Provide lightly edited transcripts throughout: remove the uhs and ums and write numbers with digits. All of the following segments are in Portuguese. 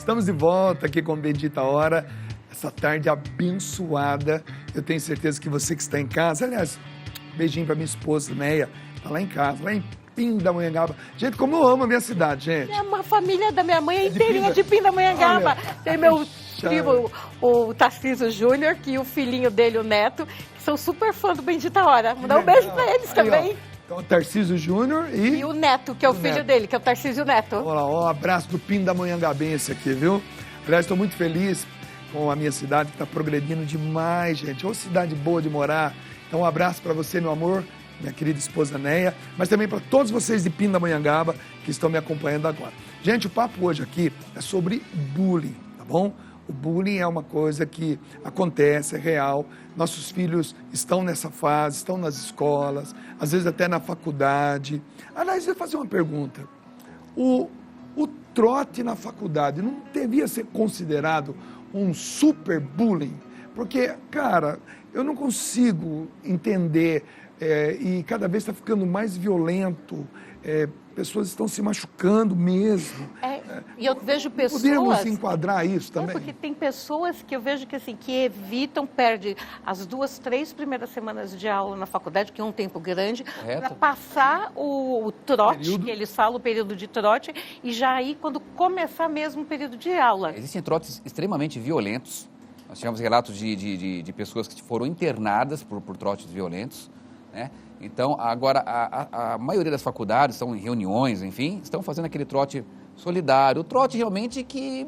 Estamos de volta aqui com Bendita Hora, essa tarde abençoada. Eu tenho certeza que você que está em casa, aliás, beijinho para minha esposa, Neia, tá lá em casa, lá em Pindamonhangaba. Gente, como eu amo a minha cidade, gente. É uma família da minha mãe inteirinha de Pindamonhangaba. Tem meu primo, o Tarcísio Júnior, e o filhinho dele, o Neto, que são super fã do Bendita Hora. Mandar um beijo para eles também. Então, o Tarcísio Júnior e o Neto, que é o filho dele, que é o Tarcísio Neto. Olha lá, um abraço do Pindamonhangabense aqui, viu? Aliás, estou muito feliz com a minha cidade, que está progredindo demais, gente. Ô, cidade boa de morar. Então, um abraço para você, meu amor, minha querida esposa Neia, mas também para todos vocês de Pindamonhangaba que estão me acompanhando agora. Gente, o papo hoje aqui é sobre bullying, tá bom? O bullying é uma coisa que acontece, é real. Nossos filhos estão nessa fase, estão nas escolas, às vezes até na faculdade. Aliás, eu vou fazer uma pergunta. O trote na faculdade não devia ser considerado um super bullying? Porque, cara, eu não consigo entender e cada vez está ficando mais violento. Pessoas estão se machucando mesmo. E eu vejo pessoas... Podemos enquadrar isso também? Porque tem pessoas que eu vejo que, assim, que evitam, perdem as 2, 3 primeiras semanas de aula na faculdade, que é um tempo grande, para passar o trote, que eles falam, o período de trote, e já aí quando começar mesmo o período de aula. Existem trotes extremamente violentos. Nós tivemos relatos de pessoas que foram internadas por trotes violentos, né? Então, agora, a maioria das faculdades estão em reuniões, enfim, estão fazendo aquele trote solidário, o trote realmente que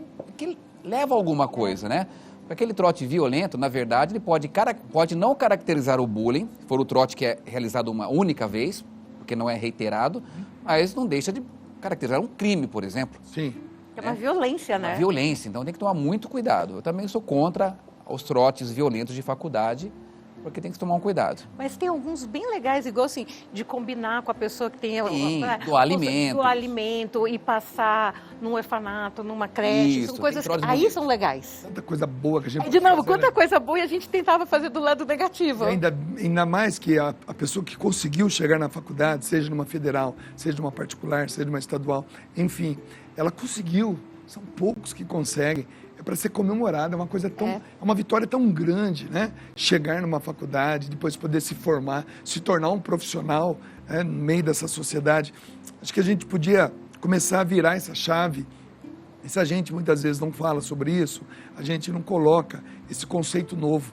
leva a alguma coisa, né? Aquele trote violento, na verdade, ele pode não caracterizar o bullying, se for o trote que é realizado uma única vez, porque não é reiterado, mas não deixa de caracterizar um crime, por exemplo. Sim. É uma violência, né? Uma violência, então tem que tomar muito cuidado. Eu também sou contra os trotes violentos de faculdade, porque tem que tomar um cuidado. Mas tem alguns bem legais, igual assim, de combinar com a pessoa que tem... Sim, do alimento. Do alimento e passar num orfanato, numa creche, Isso, são coisas que aí são legais. Tanta coisa boa que a gente pode De novo, fazer, quanta né? coisa boa e a gente tentava fazer do lado negativo. Ainda mais que a pessoa que conseguiu chegar na faculdade, seja numa federal, seja numa particular, seja numa estadual, enfim, ela conseguiu, são poucos que conseguem. É para ser comemorada, é uma coisa tão, é uma vitória tão grande, né? Chegar numa faculdade, depois poder se formar, se tornar um profissional, né, no meio dessa sociedade. Acho que a gente podia começar a virar essa chave. E se a gente muitas vezes não fala sobre isso, a gente não coloca esse conceito novo.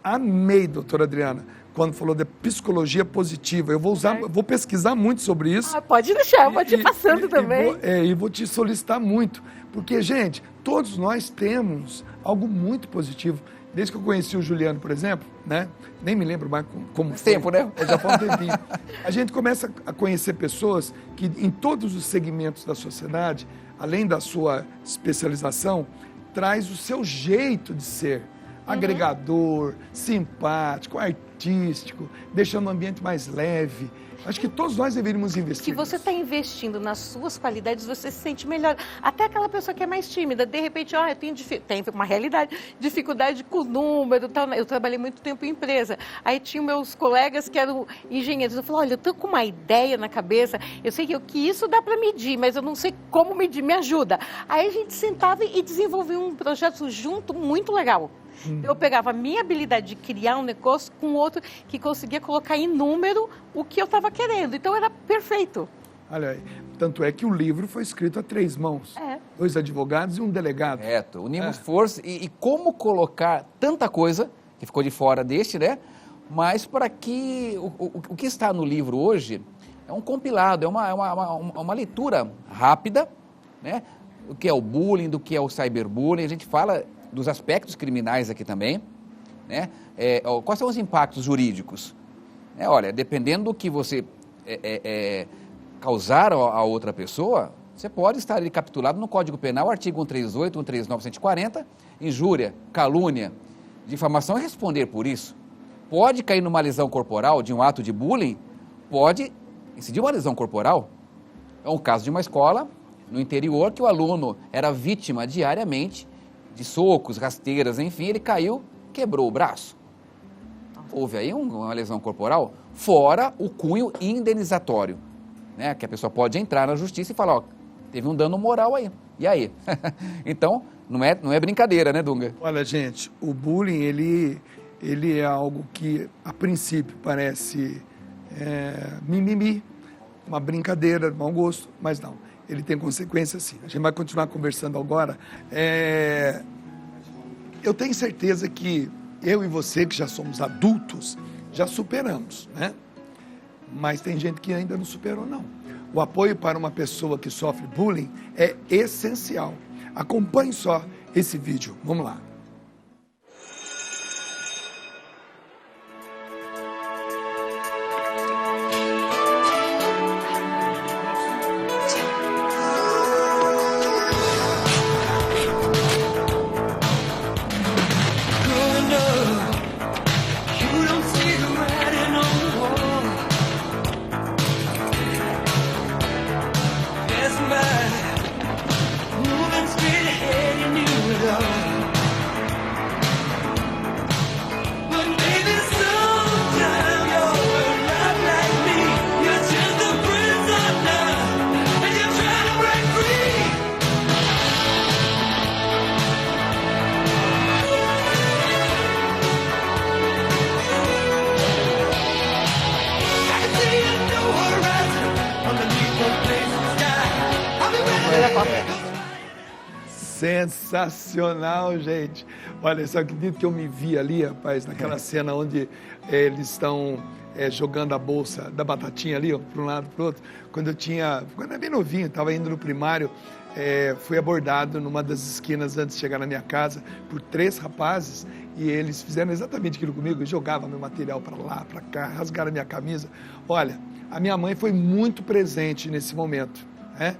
Amei, doutora Adriana, quando falou de psicologia positiva. Eu vou pesquisar muito sobre isso. Pode deixar, pode ir passando também. E vou te solicitar muito, porque, gente, todos nós temos algo muito positivo. Desde que eu conheci o Juliano, por exemplo, né? Nem me lembro mais como foi. Tempo, né? Já faz um tempinho. A gente começa a conhecer pessoas que, em todos os segmentos da sociedade, além da sua especialização, traz o seu jeito de ser. Agregador, simpático, artístico, deixando o ambiente mais leve. Acho que todos nós deveríamos investir. Se você está investindo nas suas qualidades, você se sente melhor. Até aquela pessoa que é mais tímida, de repente, eu tenho uma realidade, dificuldade com número, tal. Eu trabalhei muito tempo em empresa. Aí tinha meus colegas que eram engenheiros. Eu falei, olha, eu estou com uma ideia na cabeça, eu sei que isso dá para medir, mas eu não sei como medir, me ajuda. Aí a gente sentava e desenvolvia um projeto junto muito legal. Eu pegava a minha habilidade de criar um negócio com outro que conseguia colocar em número o que eu estava querendo. Então, era perfeito. Olha aí, tanto é que o livro foi escrito a 3 mãos. 2 advogados e um delegado. Correto. Unimos força e como colocar tanta coisa que ficou de fora deste, né? Mas para que o que está no livro hoje é um compilado, é uma leitura rápida, né? O que é o bullying, do que é o cyberbullying. A gente fala dos aspectos criminais aqui também, né? Quais são os impactos jurídicos? Olha, dependendo do que você causar a outra pessoa, você pode estar ali capturado no Código Penal, artigo 138, 139, 140, injúria, calúnia, difamação e responder por isso. Pode cair numa lesão corporal de um ato de bullying, pode incidir uma lesão corporal. É um caso de uma escola no interior que o aluno era vítima diariamente de socos, rasteiras, enfim, ele caiu, quebrou o braço. Houve aí uma lesão corporal, fora o cunho indenizatório, né? Que a pessoa pode entrar na justiça e falar, teve um dano moral aí. E aí? Então, não é brincadeira, né, Dunga? Olha, gente, o bullying, ele é algo que, a princípio, parece mimimi, uma brincadeira, de mau gosto, mas não. Ele tem consequências, sim. A gente vai continuar conversando agora. Eu tenho certeza que eu e você, que já somos adultos, já superamos, né? Mas tem gente que ainda não superou, não. O apoio para uma pessoa que sofre bullying é essencial. Acompanhe só esse vídeo. Vamos lá. Sensacional, gente. Olha, só acredito que eu me vi ali, rapaz, naquela cena onde eles estão jogando a bolsa da batatinha ali, para um lado e para o outro. Quando eu era bem novinho, estava indo no primário, fui abordado numa das esquinas antes de chegar na minha casa por 3 rapazes e eles fizeram exatamente aquilo comigo, jogavam meu material para lá, para cá, rasgaram a minha camisa. Olha, a minha mãe foi muito presente nesse momento, né?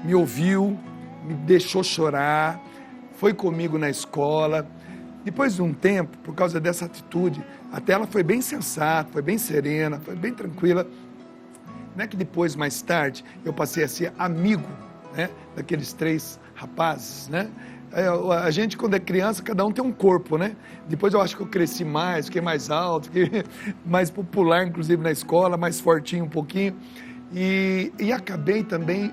Me ouviu, me deixou chorar, foi comigo na escola. Depois de um tempo, por causa dessa atitude, até ela foi bem sensata, foi bem serena, foi bem tranquila. Não é que depois, mais tarde, eu passei a ser amigo, né, daqueles 3 rapazes, né? A gente, quando é criança, cada um tem um corpo, né? Depois eu acho que eu cresci mais, fiquei mais alto, fiquei mais popular, inclusive, na escola, mais fortinho um pouquinho. E acabei também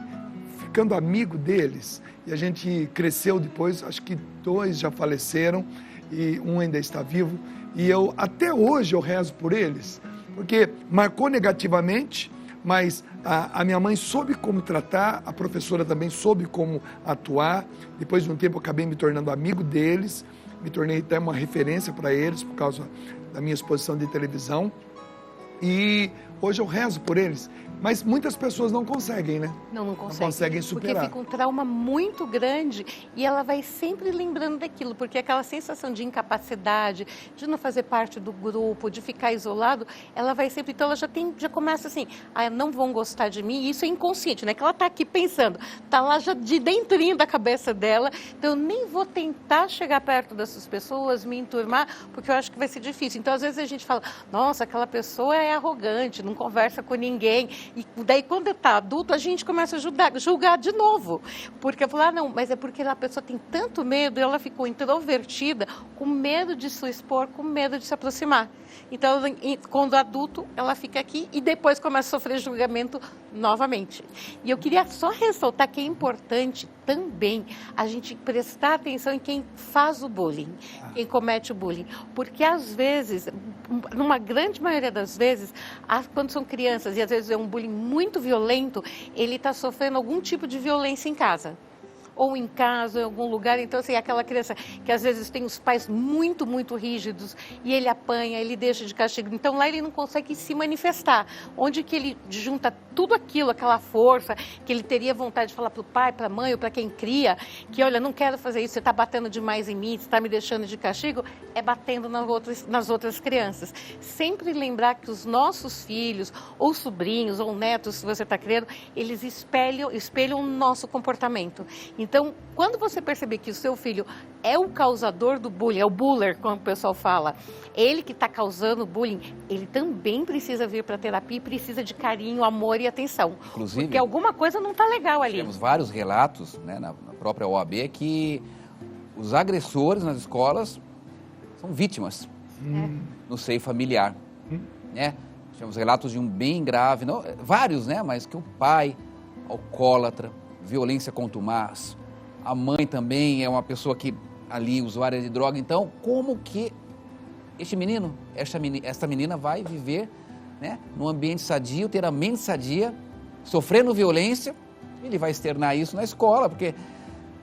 ficando amigo deles, e a gente cresceu depois, acho que 2 já faleceram, e um ainda está vivo, e até hoje eu rezo por eles, porque marcou negativamente, mas a minha mãe soube como tratar, a professora também soube como atuar. Depois de um tempo eu acabei me tornando amigo deles, me tornei até uma referência para eles, por causa da minha exposição de televisão, e hoje eu rezo por eles. Mas muitas pessoas não conseguem, né? Não conseguem superar. Porque fica um trauma muito grande e ela vai sempre lembrando daquilo, porque aquela sensação de incapacidade, de não fazer parte do grupo, de ficar isolado, ela vai sempre, então ela já começa assim, não vão gostar de mim, e isso é inconsciente, né? Que ela está aqui pensando, está lá já de dentrinho da cabeça dela, então eu nem vou tentar chegar perto dessas pessoas, me enturmar, porque eu acho que vai ser difícil. Então às vezes a gente fala, nossa, aquela pessoa é arrogante, não conversa com ninguém. E daí, quando está adulto, a gente começa a julgar de novo. Porque eu falo, não, mas é porque a pessoa tem tanto medo, e ela ficou introvertida, com medo de se expor, com medo de se aproximar. Então, quando adulto, ela fica aqui e depois começa a sofrer julgamento novamente. E eu queria só ressaltar que é importante também a gente prestar atenção em quem faz o bullying, quem comete o bullying. Porque, às vezes, numa grande maioria das vezes, quando são crianças e às vezes é um bullying muito violento, ele está sofrendo algum tipo de violência em casa. Ou em casa, ou em algum lugar. Então, assim, aquela criança que às vezes tem os pais muito, muito rígidos e ele apanha, ele deixa de castigo. Então, lá ele não consegue se manifestar. Onde que ele junta tudo aquilo, aquela força, que ele teria vontade de falar para o pai, para a mãe ou para quem cria, que, olha, não quero fazer isso, você está batendo demais em mim, você está me deixando de castigo, é batendo nas outras crianças. Sempre lembrar que os nossos filhos, ou sobrinhos, ou netos, se você está criando, eles espelham o nosso comportamento. Então, quando você perceber que o seu filho é o causador do bullying, é o buller, como o pessoal fala, ele que está causando bullying, ele também precisa vir para a terapia e precisa de carinho, amor e atenção. Inclusive, porque alguma coisa não está legal ali. Temos vários relatos, né, na própria OAB que os agressores nas escolas são vítimas no seio familiar. Né? Tivemos relatos de um bem grave, vários, né, mas que o pai, alcoólatra, violência contumaz, a mãe também é uma pessoa que ali, usuária de droga. Então, como que este menino, esta menina vai viver, né, num ambiente sadio, ter a mente sadia, sofrendo violência? Ele vai externar isso na escola, porque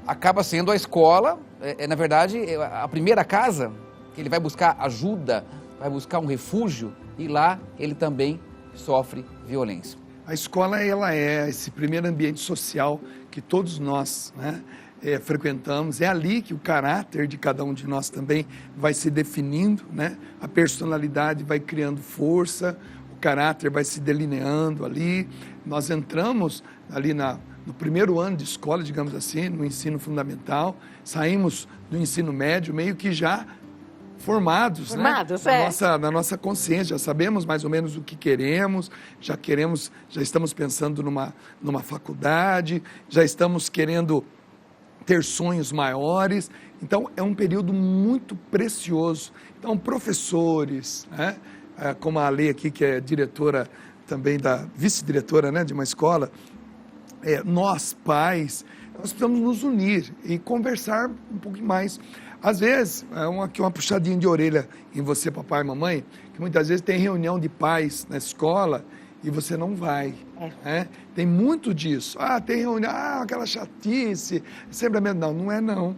acaba sendo a escola, na verdade, a primeira casa que ele vai buscar ajuda, vai buscar um refúgio, e lá ele também sofre violência. A escola, ela é esse primeiro ambiente social que todos nós, né, frequentamos. É ali que o caráter de cada um de nós também vai se definindo, né? A personalidade vai criando força, o caráter vai se delineando ali. Nós entramos ali no primeiro ano de escola, digamos assim, no ensino fundamental, saímos do ensino médio meio que já formados, né? Na nossa consciência, já sabemos mais ou menos o que queremos, já estamos pensando numa faculdade, já estamos querendo ter sonhos maiores. Então, é um período muito precioso. Então, professores, né? Como a Lê aqui, que é diretora também, vice-diretora, né, de uma escola, nós, pais, nós precisamos nos unir e conversar um pouco mais. Às vezes, aqui uma puxadinha de orelha em você, papai e mamãe, que muitas vezes tem reunião de pais na escola e você não vai. Né? Tem muito disso. Tem reunião, aquela chatice, sempre a mesma. Não é não.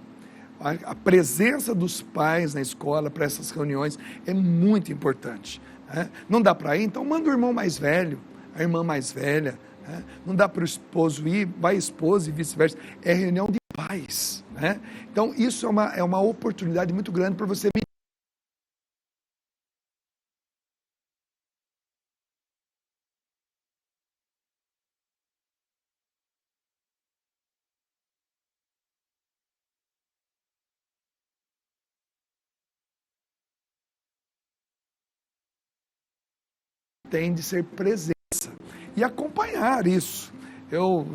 A presença dos pais na escola para essas reuniões é muito importante. Né? Não dá para ir, então manda o irmão mais velho, a irmã mais velha. Né? Não dá para o esposo ir, vai a esposa e vice-versa. É reunião de pais. Né? Então, isso é uma oportunidade muito grande para você tem de ser presença e acompanhar isso. Eu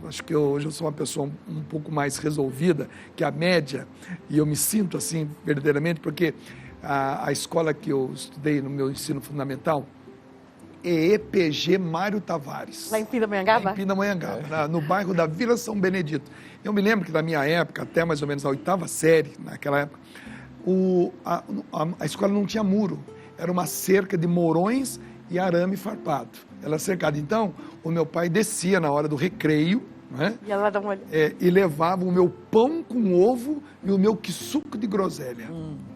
acho que hoje eu sou uma pessoa um pouco mais resolvida que a média, e eu me sinto assim verdadeiramente, porque a escola que eu estudei no meu ensino fundamental é EPG Mário Tavares. Lá em Pindamonhangaba? Em Pindamonhangaba, no bairro da Vila São Benedito. Eu me lembro que na minha época, até mais ou menos a 8ª série, naquela época, a escola não tinha muro, era uma cerca de morões e arame farpado. Ela cercada. Então, o meu pai descia na hora do recreio, né? E ela dá uma olhada. E levava o meu pão com ovo e o meu suco de groselha.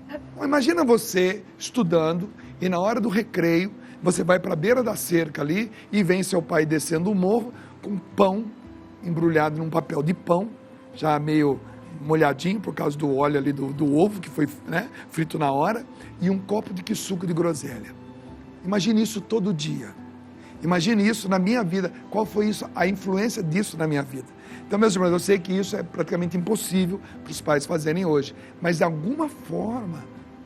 Então, imagina você estudando e na hora do recreio você vai para a beira da cerca ali e vem seu pai descendo o morro com pão embrulhado num papel de pão, já meio molhadinho por causa do óleo ali do ovo que foi, né, frito na hora, e um copo de suco de groselha. Imagine isso todo dia. Imagine isso na minha vida. Qual foi isso, a influência disso na minha vida? Então, meus irmãos, eu sei que isso é praticamente impossível para os pais fazerem hoje. Mas, de alguma forma,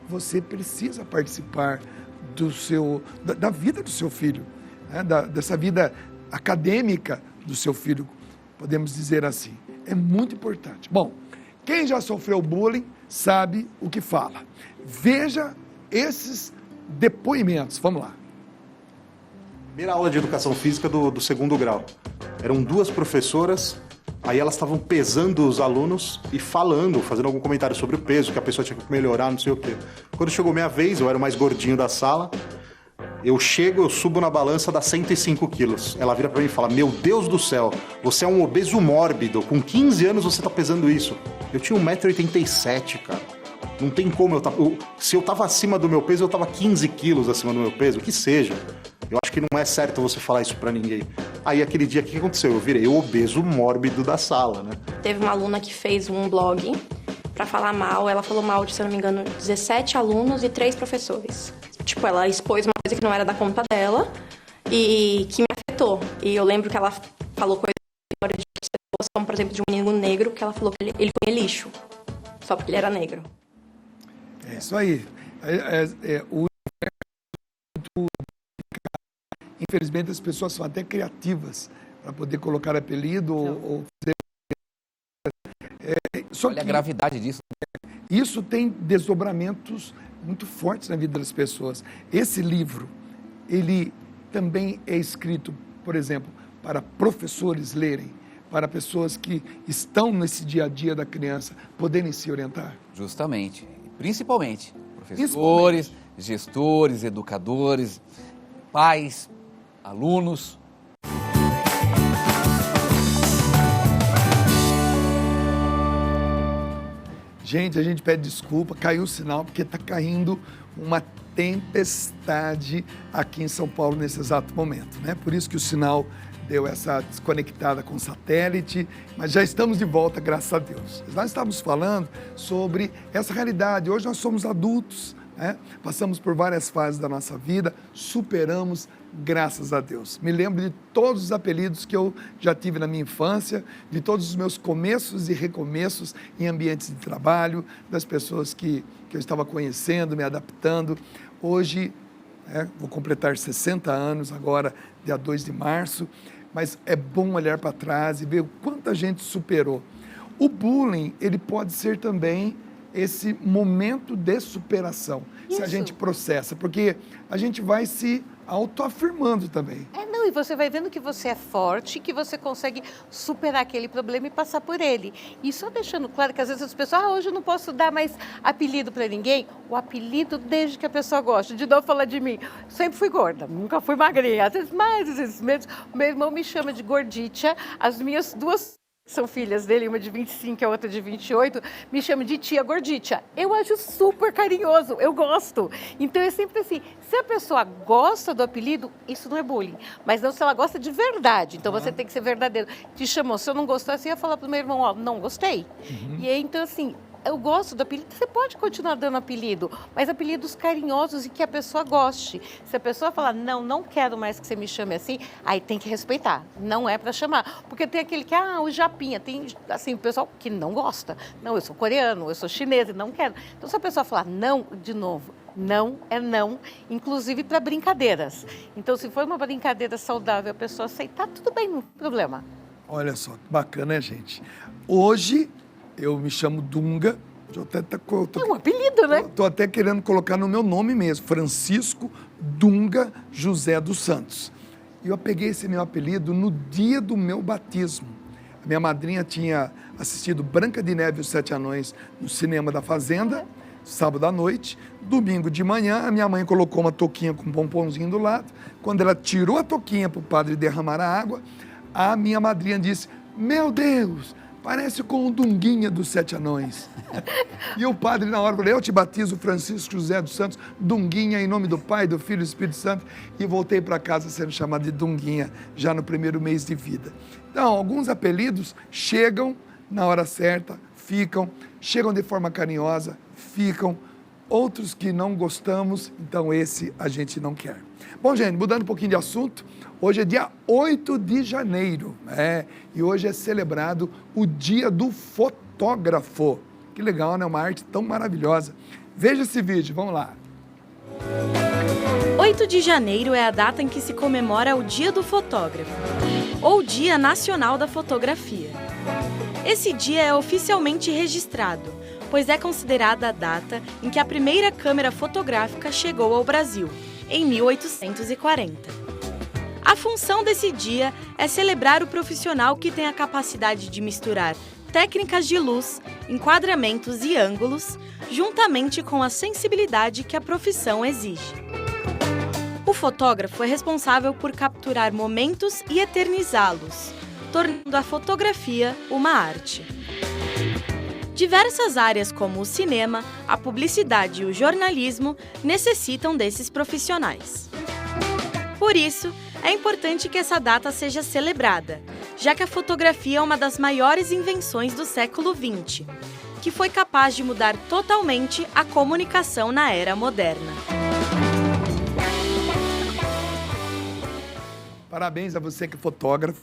você precisa participar da vida do seu filho, né? Dessa vida acadêmica do seu filho, podemos dizer assim. É muito importante. Bom, quem já sofreu bullying sabe o que fala. Veja esses depoimentos. Vamos lá. Primeira aula de educação física do 2º grau. Eram 2 professoras, aí elas estavam pesando os alunos e falando, fazendo algum comentário sobre o peso, que a pessoa tinha que melhorar, não sei o quê. Quando chegou minha vez, eu era o mais gordinho da sala, eu subo na balança, dá 105 quilos. Ela vira pra mim e fala: meu Deus do céu, você é um obeso mórbido, com 15 anos você tá pesando isso. Eu tinha 1,87 m, cara. Não tem como se eu tava acima do meu peso, eu tava 15 quilos acima do meu peso, que seja. Eu acho que não é certo você falar isso pra ninguém. Aí aquele dia, o que aconteceu? Eu virei o obeso mórbido da sala, né? Teve uma aluna que fez um blog pra falar mal. Ela falou mal de, se eu não me engano, 17 alunos e 3 professores. Tipo, ela expôs uma coisa que não era da conta dela e que me afetou. E eu lembro que ela falou coisas de pessoas, como por exemplo de um menino negro, que ela falou que ele comia lixo, só porque ele era negro. É isso aí. Infelizmente, as pessoas são até criativas para poder colocar apelido ou fazer. Olha a gravidade disso. Isso tem desdobramentos muito fortes na vida das pessoas. Esse livro, ele também é escrito, por exemplo, para professores lerem, para pessoas que estão nesse dia a dia da criança poderem se orientar? Justamente. Principalmente professores, gestores, educadores, pais, alunos. Gente, a gente pede desculpa, caiu o sinal porque está caindo uma tempestade aqui em São Paulo nesse exato momento, né? Por isso que o sinal deu essa desconectada com o satélite, mas já estamos de volta, graças a Deus. Nós estávamos falando sobre essa realidade. Hoje nós somos adultos, né? Passamos por várias fases da nossa vida, superamos, graças a Deus. Me lembro de todos os apelidos que eu já tive na minha infância, de todos os meus começos e recomeços em ambientes de trabalho, das pessoas que eu estava conhecendo, me adaptando. Hoje, vou completar 60 anos agora, dia 2 de março, mas é bom olhar para trás e ver o quanto a gente superou. O bullying, ele pode ser também esse momento de superação, se a gente processa, porque a gente vai se autoafirmando também. E você vai vendo que você é forte, que você consegue superar aquele problema e passar por ele. E só deixando claro que às vezes as pessoas, hoje eu não posso dar mais apelido para ninguém. O apelido desde que a pessoa gosta. De novo falar de mim, sempre fui gorda, nunca fui magrinha. Às vezes mais, às vezes menos. O meu irmão me chama de Gorditia, as minhas duas são filhas dele, uma de 25 e a outra de 28, me chama de tia Gorditia. Eu acho super carinhoso, eu gosto. Então é sempre assim, se a pessoa gosta do apelido, isso não é bullying. Mas não se ela gosta de verdade, então você tem que ser verdadeiro. Te chamou, se eu não gostasse, eu ia falar pro meu irmão, não gostei. E aí, então assim, eu gosto do apelido, você pode continuar dando apelido, mas apelidos carinhosos e que a pessoa goste. Se a pessoa falar, não quero mais que você me chame assim, aí tem que respeitar, não é para chamar. Porque tem aquele que, o japinha, tem assim, o pessoal que não gosta. Não, eu sou coreano, eu sou chinesa, não quero. Então se a pessoa falar não, de novo, não é não, inclusive para brincadeiras. Então se for uma brincadeira saudável, a pessoa aceitar, tudo bem, não tem problema. Olha só, que bacana, né, gente? Hoje eu me chamo Dunga. É um apelido, né? Estou até querendo colocar no meu nome mesmo, Francisco Dunga José dos Santos. E eu peguei esse meu apelido no dia do meu batismo. A minha madrinha tinha assistido Branca de Neve e os Sete Anões no cinema da Fazenda, sábado à noite. Domingo de manhã, a minha mãe colocou uma touquinha com um pomponzinho do lado. Quando ela tirou a touquinha para o padre derramar a água, a minha madrinha disse, meu Deus, parece com o Dunguinha dos Sete Anões. E o padre, na hora, falou, eu te batizo, Francisco José dos Santos, Dunguinha, em nome do Pai, do Filho e do Espírito Santo. E voltei para casa sendo chamado de Dunguinha, já no primeiro mês de vida. Então, alguns apelidos chegam na hora certa, ficam, chegam de forma carinhosa, ficam. Outros que não gostamos, então esse a gente não quer. Bom, gente, mudando um pouquinho de assunto, hoje é dia 8 de janeiro, e hoje é celebrado o Dia do Fotógrafo. Que legal, né? Uma arte tão maravilhosa. Veja esse vídeo, vamos lá. 8 de janeiro é a data em que se comemora o Dia do Fotógrafo, ou Dia Nacional da Fotografia. Esse dia é oficialmente registrado, pois é considerada a data em que a primeira câmera fotográfica chegou ao Brasil, em 1840. A função desse dia é celebrar o profissional que tem a capacidade de misturar técnicas de luz, enquadramentos e ângulos, juntamente com a sensibilidade que a profissão exige. O fotógrafo é responsável por capturar momentos e eternizá-los, tornando a fotografia uma arte. Diversas áreas como o cinema, a publicidade e o jornalismo necessitam desses profissionais. Por isso, é importante que essa data seja celebrada, já que a fotografia é uma das maiores invenções do século XX, que foi capaz de mudar totalmente a comunicação na era moderna. Parabéns a você que é fotógrafo.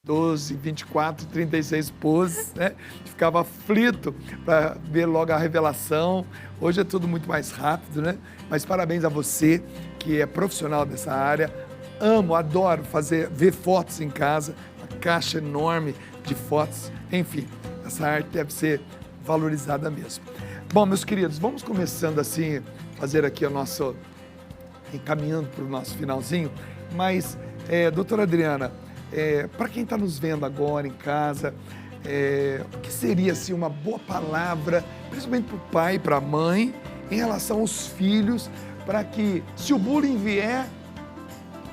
12, 24, 36 poses, né? Ficava aflito para ver logo a revelação. Hoje é tudo muito mais rápido, né? Mas parabéns a você que é profissional dessa área. Amo, adoro ver fotos em casa, uma caixa enorme de fotos. Enfim, essa arte deve ser valorizada mesmo. Bom, meus queridos, vamos começando assim, fazer aqui o nosso, encaminhando para o nosso finalzinho, mas, doutora Adriana, para quem está nos vendo agora em casa, o que seria assim, uma boa palavra, principalmente para o pai, para a mãe, em relação aos filhos, para que, se o bullying vier,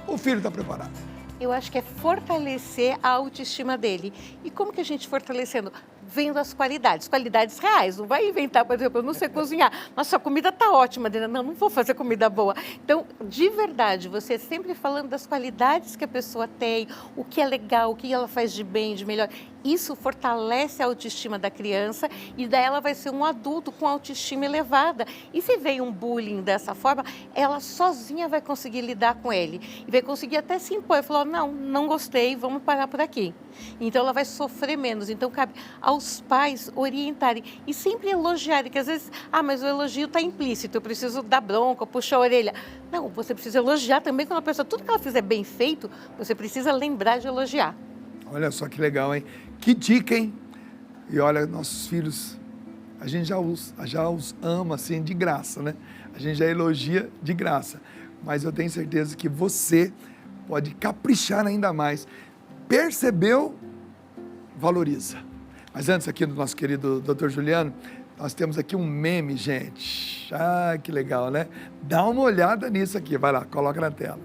o filho está preparado? Eu acho que é fortalecer a autoestima dele. E como que a gente fortalecendo? Vendo as qualidades reais. Não vai inventar, por exemplo, eu não sei cozinhar. Nossa, a comida está ótima, Adriana. Não vou fazer comida boa. Então, de verdade, você sempre falando das qualidades que a pessoa tem, o que é legal, o que ela faz de bem, de melhor. Isso fortalece a autoestima da criança e daí ela vai ser um adulto com autoestima elevada. E se vem um bullying dessa forma, ela sozinha vai conseguir lidar com ele. E vai conseguir até se impor. Falar, não gostei, vamos parar por aqui. Então ela vai sofrer menos. Então cabe aos pais orientarem e sempre elogiarem, que às vezes, mas o elogio está implícito, eu preciso dar bronca, puxar a orelha. Não, você precisa elogiar também quando a pessoa, tudo que ela fizer bem feito, você precisa lembrar de elogiar. Olha só que legal, hein? Que dica, hein? E olha, nossos filhos, a gente já os ama, assim, de graça, né? A gente já elogia de graça. Mas eu tenho certeza que você pode caprichar ainda mais. Percebeu? Valoriza. Mas antes aqui do nosso querido Dr. Juliano, nós temos aqui um meme, gente. Que legal, né? Dá uma olhada nisso aqui. Vai lá, coloca na tela.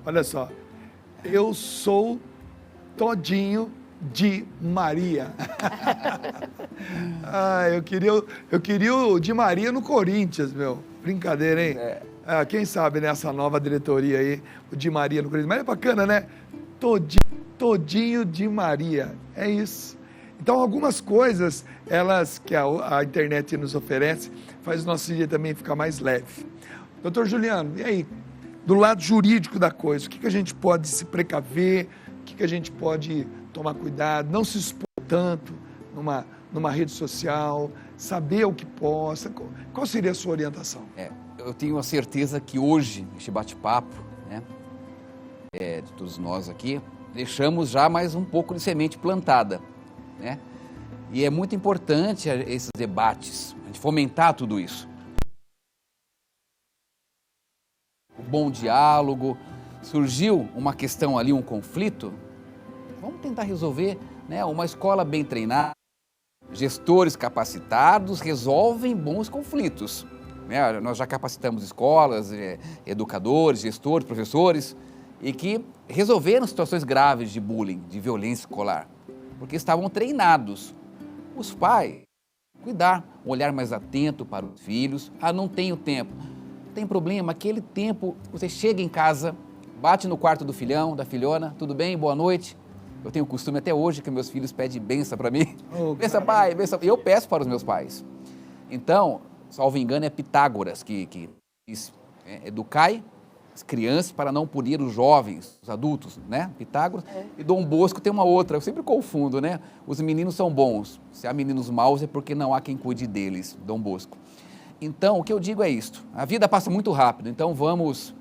Olha só. Eu sou todinho de Maria. Eu queria o Di Maria no Corinthians, meu. Brincadeira, hein? Quem sabe nessa nova diretoria aí, o Di Maria no Corinthians. Mas é bacana, né? Todinho de Maria. É isso. Então, algumas coisas, elas que a internet nos oferece, faz o nosso dia também ficar mais leve. Doutor Juliano, e aí? Do lado jurídico da coisa, o que a gente pode se precaver, o que a gente pode tomar cuidado, não se expor tanto numa rede social, saber o que possa. Qual seria a sua orientação? Eu tenho a certeza que hoje, este bate-papo, né, de todos nós aqui, deixamos já mais um pouco de semente plantada, né? E é muito importante esses debates, a gente fomentar tudo isso. O bom diálogo, surgiu uma questão ali, um conflito, vamos tentar resolver, né? Uma escola bem treinada, gestores capacitados resolvem bons conflitos, né? Nós já capacitamos escolas, educadores, gestores, professores, e que resolveram situações graves de bullying, de violência escolar, porque estavam treinados. Os pais, cuidar, um olhar mais atento para os filhos. Não tenho tempo. Não tem problema, aquele tempo, você chega em casa, bate no quarto do filhão, da filhona, tudo bem, boa noite. Eu tenho o costume até hoje que meus filhos pedem benção para mim. Benção, pai, benção. Eu peço para os meus pais. Então, salvo engano, é Pitágoras que diz, educai as crianças para não punir os jovens, os adultos, né? Pitágoras. E Dom Bosco tem uma outra, eu sempre confundo, né? Os meninos são bons, se há meninos maus é porque não há quem cuide deles, Dom Bosco. Então, o que eu digo é isto, a vida passa muito rápido, então vamos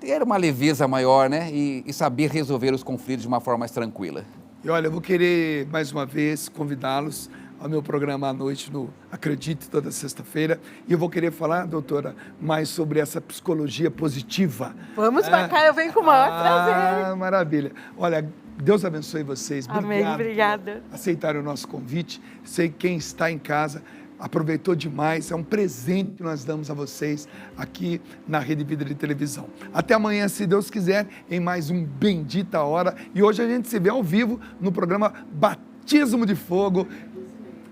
ter uma leveza maior, né? E saber resolver os conflitos de uma forma mais tranquila. E olha, eu vou querer, mais uma vez, convidá-los ao meu programa à noite no Acredite, toda sexta-feira. E eu vou querer falar, doutora, mais sobre essa psicologia positiva. Vamos pra cá, eu venho com o maior prazer. Maravilha. Olha, Deus abençoe vocês. Amém, obrigada. Por aceitarem o nosso convite. Sei que quem está em casa aproveitou demais, é um presente que nós damos a vocês aqui na Rede Vida de Televisão. Até amanhã, se Deus quiser, em mais um Bendita Hora. E hoje a gente se vê ao vivo no programa Batismo de Fogo.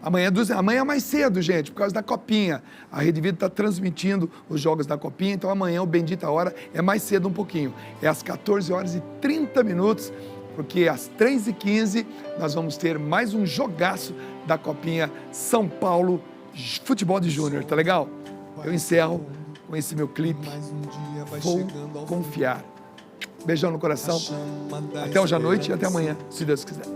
Amanhã é mais cedo, gente, por causa da Copinha. A Rede Vida está transmitindo os jogos da Copinha, então amanhã o Bendita Hora é mais cedo um pouquinho. É às 14h30, porque às 3h15 nós vamos ter mais um jogaço da Copinha São Paulo Futebol de Júnior, tá legal? Eu encerro com esse meu clipe, Vou Confiar. Beijão no coração, até hoje à noite e até amanhã, se Deus quiser.